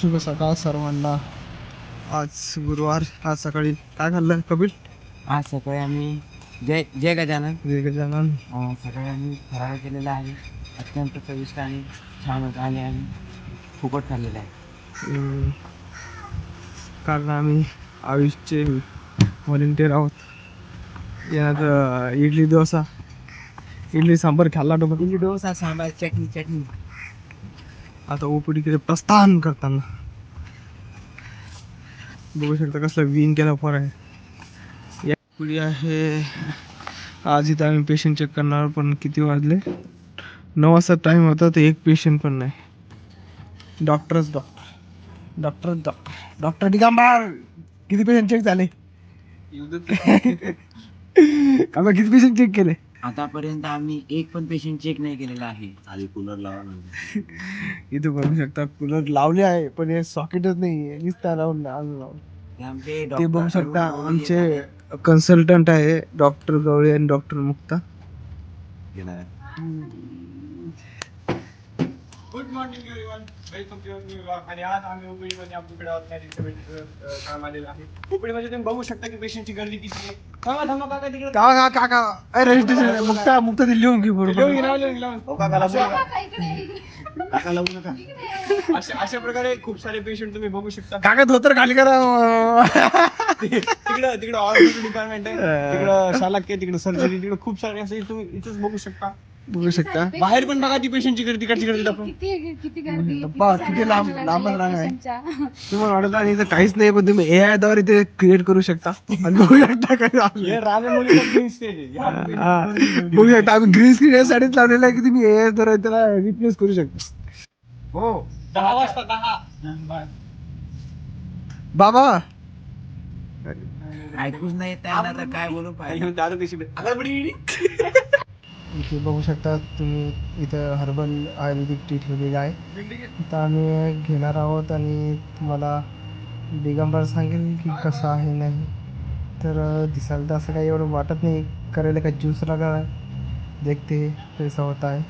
शुभ सकाळ सर्वांना. आज गुरुवार. आज सकाळी काय खाल्लं कपिल? आज सकाळी आम्ही जय जय गजानन गजानन. सकाळी आम्ही फराळ केलेला आहे. अत्यंत चविष्ट आणि छान होतं आणि आम्ही फुकट खाल्लेलं आहे. कारण आम्ही आयुषचे व्हॉलेंटियर आहोत. यात इडली सांबार खाल्ला तो. इडली डोसा सांबार चटणी. आता ओपीडीकडे प्रस्थान करताना बघू शकता कसला विंग केला फॉर आहे. या पुढे आहे. आज इथं आम्ही पेशंट चेक करणार, पण किती वाजले? 9 वाजता टाईम होता, तर एक पेशंट पण नाही. डॉक्टर दिगंबर, किती पेशंट चेक झाले? काका किती पेशंट चेक केले? आतापर्यंत आम्ही एक पण पेशंट चेक नाही केलेला आहे. आधी कूलर लावा. इथं बघू शकता कूलर लावले आहे, पण हे सॉकेटच नाही नुसता लावून. ते बघू शकता आमचे कन्सल्टंट आहे डॉक्टर गवळे आणि doctor Mukta. Good morning everyone, welcome to new vlog. आणि आज आम्ही ओपीडीमध्ये आपल्याकडे काम आलेलं आहे. ओपीडीमध्ये तुम्ही बघू शकता की पेशंटची गर्दी किती आहे. थांबा काका तिकडे. काका अरे रजिस्ट्रेशन मुक्ता ते लिहून घे बरोबर. काका लावू नका. अशा प्रकारे खूप सारे पेशंट तुम्ही बघू शकता. काका धोतर खाली करा. तिकडं ऑर्थोपेडिक डिपार्टमेंट आहे, तिकडं शालाक्य, तिकडं सर्जरी, तिकडं खूप सारे असे तुम्ही इथेच बघू शकता. बाहेर पण बघा ती पेशंटची गर्दी कशी गर्दी आपण किती लांब लांबच रांग आहे. तुम्हाला वाटत आणि इथं काहीच नाही, पण तुम्ही AI द्वारे ते क्रिएट करू शकता आणि बघू शकता काय बघू शकता आम्ही ग्रीन स्क्रीन यासाठीच लावलेलं आहे की तुम्ही AI द्वारे त्याला रिप्लेस करू शकता. हो 10 वाजता 10 बाबा ऐकूच नाही त्यांना तर काय बोलू पाहिजे. इथे बघू शकता तुम्ही, इथं हर्बल आयुर्वेदिक टी ठेवलेली आहे. इथं आम्ही घेणार आहोत आणि तुम्हाला दिगंबर सांगेल की कसं आहे नाही. तर दिसायला तर असं काही एवढं वाटत नाही. करायला काही ज्यूस लगा आहे, देखते कैसा होता है.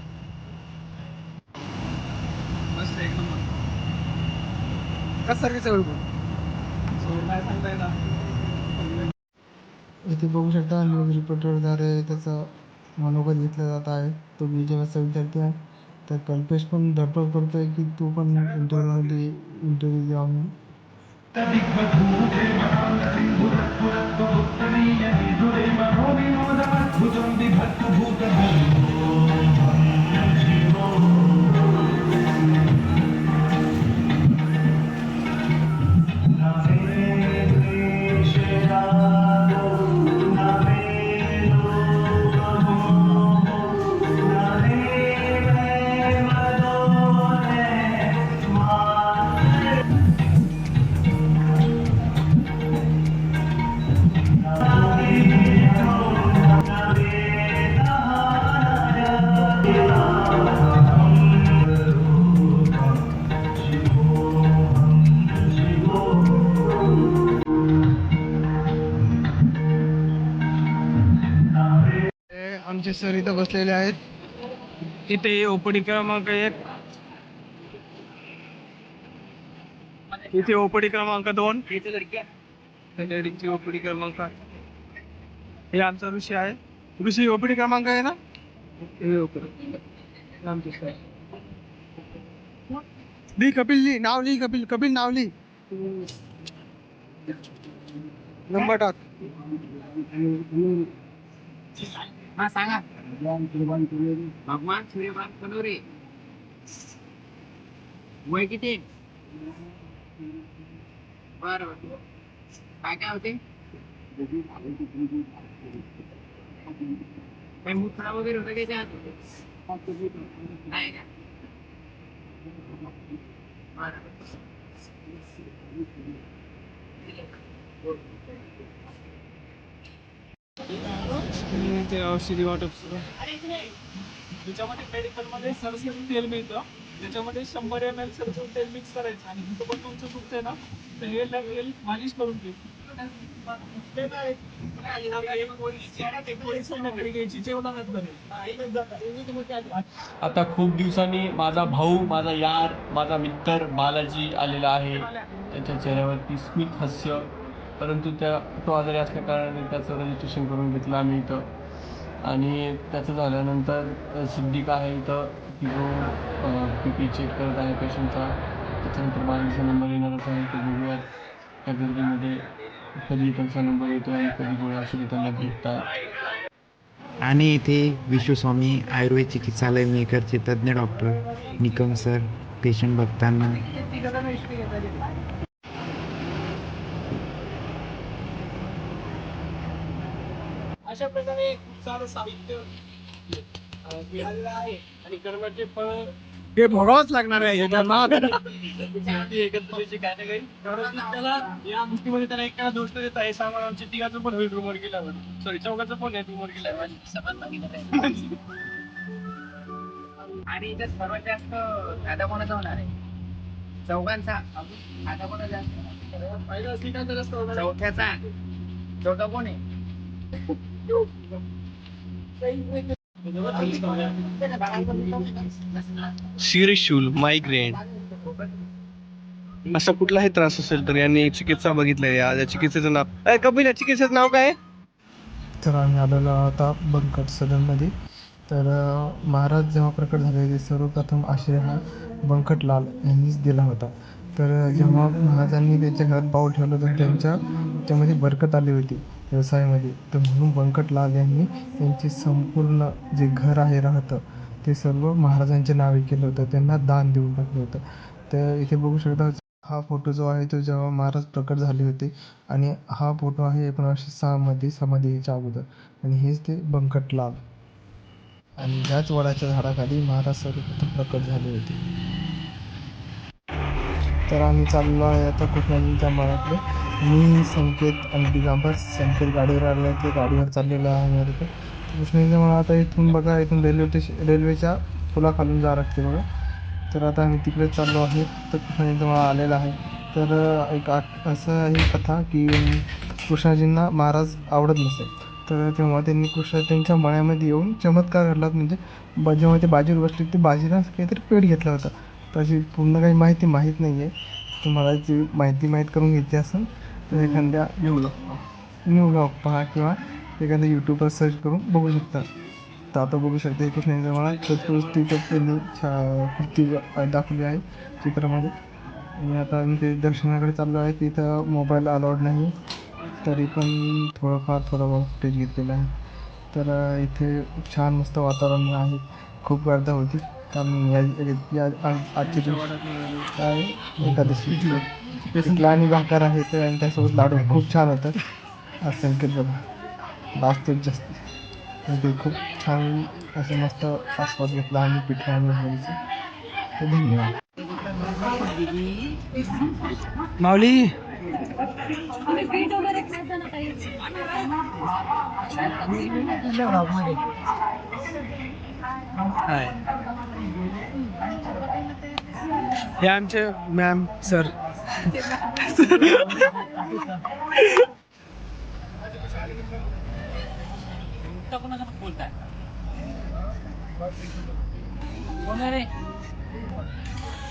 इथे बघू शकता न्यूज रिपोर्टरद्वारे त्याचं मनोगत घेतलं जात आहे. तो BJMचा विद्यार्थी आहे. तर कल्पेश पण धडपड करतोय की तू पण इंटरव्ह्यू द्या म्हणून. आमचे सर इथं बसलेले आहेत. इथे ओपीडी क्रमांक 1, इथे ओपीडी क्रमांक 2, लेडीजची ओपीडी क्रमांक. हे आमचा ऋषी आहे. ऋषी ओपीडी क्रमांक आहे ना. आमचे सर ली कपिल ली नाव ली कपिल नाव ली. नंबर टाक. हा सांगा. भगवान सूर्यकांत कनोरे. वय किती? बरं काय होते? काही मुत्रा वगैरे होतं काय त्यात? नाही का? ते औषधी वाटप सुरू. त्याच्यामध्ये मेडिकलमध्ये सरसरून तेल मिळतं. त्याच्यामध्ये 100 ml सरसरून तेल मिक्स करायचं आणि तुमचं पण तुमचं दुखतंय ना, तर हे तेल मालिश करून घे. आता खूप दिवसांनी माझा भाऊ, माझा यार, माझा मित्र बालाजी आलेला आहे. त्याच्या चेहऱ्यावरती स्मित हास्य, परंतु तो आजारी असल्या कारणाने त्याचं रजिस्ट्रेशन करून घेतलं आम्ही इथं. आणि त्याचं झाल्यानंतर सिद्धिक आहे इथं की जो PP चेक करत आहे पेशंटचा. त्याच्यानंतर बालाजीचा नंबर येणारच आहे, ते बघूयात त्या गर्दीमध्ये कधी त्यांचा नंबर येतो आणि कधी गोळ्या औषध त्यांना भेटतात. आणि इथे विश्वस्वामी आयुर्वेद चिकित्सालय मेकरचे तज्ज्ञ डॉक्टर निकम सर पेशंट बघताना. अशा प्रकारे खूप सारं साहित्य मिळालेलं आहे आणि कर्माचे फळ हे भोगावंच लागणार आहे त्यांना. एकत्रितची कॅटेगरी त्याला या गोष्टीमध्ये त्याला एकाला दोष देत आहे. सामान आमच्या तिघाचं पण होईल रूमवर गेल्यावर, सॉरी चौघाचं पण आहे रूमवर गेल्यावर. आणि इथे सर्वात जास्त फायदा कोणाचा होणार आहे? चौघांचा. फायदा कोणाचा जास्त? फायदा असली काय तर असतं होणार. चौथ्याचा. चौथा कोण आहे? शिरशूल, मायग्रेन असा कुठलाही त्रास असेल तर यांनी चिकित्सा बघितली. या चिकित्सेचं नाव कपिल, या चिकित्सेचं नाव काय आहे? तर आम्ही आलेलो आता बंकट सदनमध्ये. तर महाराज जेव्हा प्रकट झाले ते सर्वप्रथम आश्रय हा बंकटलाल यांनीच दिला होता. तर जेव्हा महाराजांनी त्यांच्या घरात पाऊल ठेवलं तर त्यामध्ये बरकत आली होती व्यवसायामध्ये. तर म्हणून बंकटलाल यांनी त्यांचे संपूर्ण जे घर आहे राहतं ते सर्व महाराजांच्या नावे केलं होतं, त्यांना दान देऊन टाकलं होतं. तर इथे बघू शकता हा फोटो जो आहे तो जेव्हा महाराज प्रकट झाले होते आणि हा फोटो आहे 1906 मध्ये समाधीच्या अगोदर. आणि हेच ते बंकटलाल आणि ह्याच वडाच्या झाडाखाली महाराज सर्वप्रथम प्रकट झाले होते. तर आम्ही चाललो आहे आता कृष्णाजींच्या मळ्याकडे. मी संकेत आणि दिगंबर. संकेत गाडीवर आलेला आहे, ते गाडीवर चाललेलं आहे आता. कृष्णाजींच्या मळा आता इथून बघा, इथून रेल्वेच्या पुलाखालून जावं लागते बघा. तर आता आम्ही तिकडे चाललो आहे. तर कृष्णाजींचा मळा आलेला आहे. तर एक असं आहे कथा की कृष्णाजींना महाराज आवडत नसे. तर तेव्हा त्यांनी त्यांच्या मळ्यामध्ये येऊन चमत्कार घडला. म्हणजे जेव्हा ते बाजीवर बसले ते बाजीला काहीतरी पेट घेतला होता. त्याची पूर्ण काही माहिती माहीत नाही आहे. तुम्हाला जी माहीत करून घ्यायची असेल तर एखाद्या न्यू ब्लॉग पहा किंवा एखाद्या यूट्यूबवर सर्च करून बघू शकता. तर आता बघू शकता कृष्णाजींचा मळा चतुर्थीच्या पहिली कृती दाखवली आहे चित्रामध्ये. आणि आता आम्ही ते दर्शनाकडे चाललो आहे. तिथं मोबाईल अलाउड नाही, तरी पण थोडं फुटेज घेतलेलं आहे. तर इथे छान मस्त वातावरण आहे. खूप गर्दी होती कारण आजच्या दिवशी काय एकादशी पिठला आणि भाकर आहे तर आणि त्यासोबत लाडू खूप छान होतं. आज संकेत बघा लाजतोच जास्त. ते खूप छान असं मस्त आस्वाद घेतला आणि पिठला आणि भाकरीचा. तर धन्यवाद. माऊली हे आमचे मॅम सर.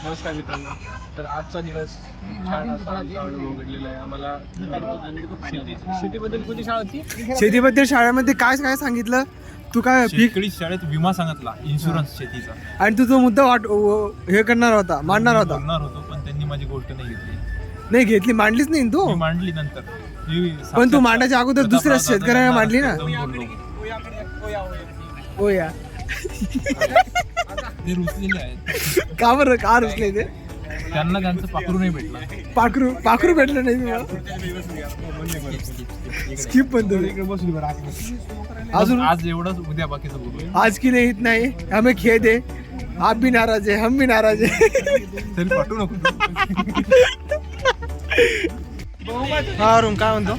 नमस्कार मित्रांनो. तर आजचा दिवस घडलेला आहे आम्हाला. शेतीबद्दल कोणती शाळा होती? शेतीबद्दल शाळेमध्ये काय काय सांगितलं तू? काय शेतकरी शाळेत विमा सांगितला, इन्शुरन्स शेतीचा. आणि तुझा मुद्दा हे करणार होता, मांडणार होता. बोलणार होतो पण त्यांनी माझी गोष्ट नाही घेतली. नाही घेतली, मांडलीच नाही तू. मी मांडली नंतर. पण तू मांडायच्या अगोदर दुसऱ्या शेतकऱ्यांना मांडली ना. हो या ते रुसलेले आहेत. का बरं, का रुसले ते? त्यांना त्यांचं पाखरू नाही भेटलं. पाखरू भेटलं नाही तुम्हाला. स्किप पण अजून आज एवढंच, उद्या बाकीचं बोलू. आज की नहीं इतना ही हमें खेद है, आप भी नाराज है, हम भी नाराज है. तरी पाठवू नको. हा अरुण काय म्हणतो?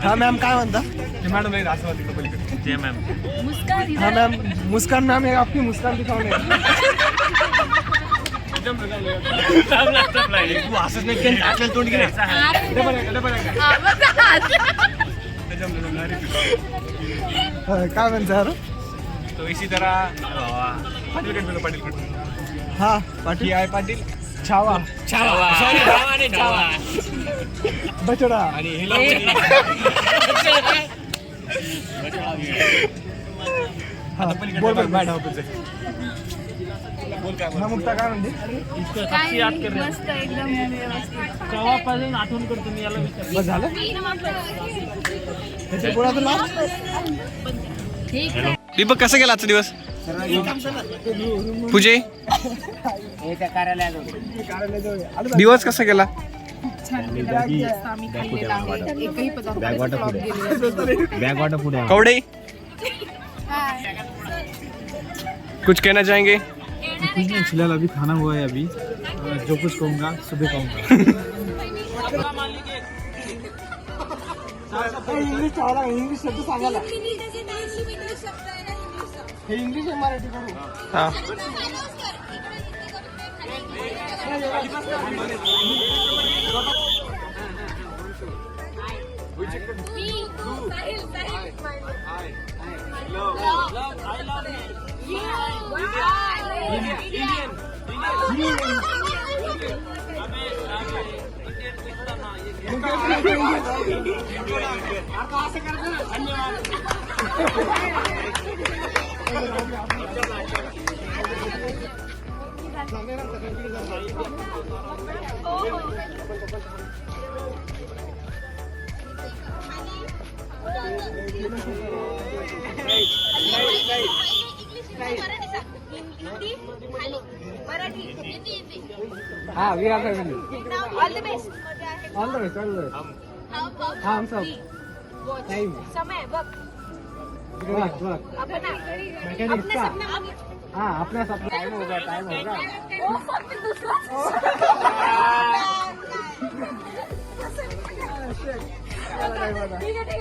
हा मॅम काय म्हणता? मॅडम राष्ट्रवादी पलीकडे मॅम. हाँ मैम, मुस्कान मैम है आपकी, मुस्कान दिखाओ. तू असंच नाही केलं, आपल्याला तोंड गेलं. काय म्हणता तो इसी तरह पाटील कडे पाटील हा पाटील आहे पाटील छावा बछडा आणि हे बोल बोल बोल काय हा मुक्ता काय म्हणते मस्त एकदम व्यवस्थित. बस झालं त्याच्या पुढे तुला दीपक कसा गेला आजचा दिवस पूजे दिवस कसा गेला एकही पदार्थ कवडे कुछ कहना चाहेंगे कुछ नहीं फिलहाल अभी खाना हुआ है अभी जो कुछ कहूँगा सुबह कहूँगा इंग्लिश शब्द सांगायला हे इंग्लिश आहे मराठी करू हा हाँ we are family all the best. All the best हाँ हम सब टाइम समय बघ वर्क आपण मैकेनिक का हाँ अपना सब टाइम होगा ठीक आहे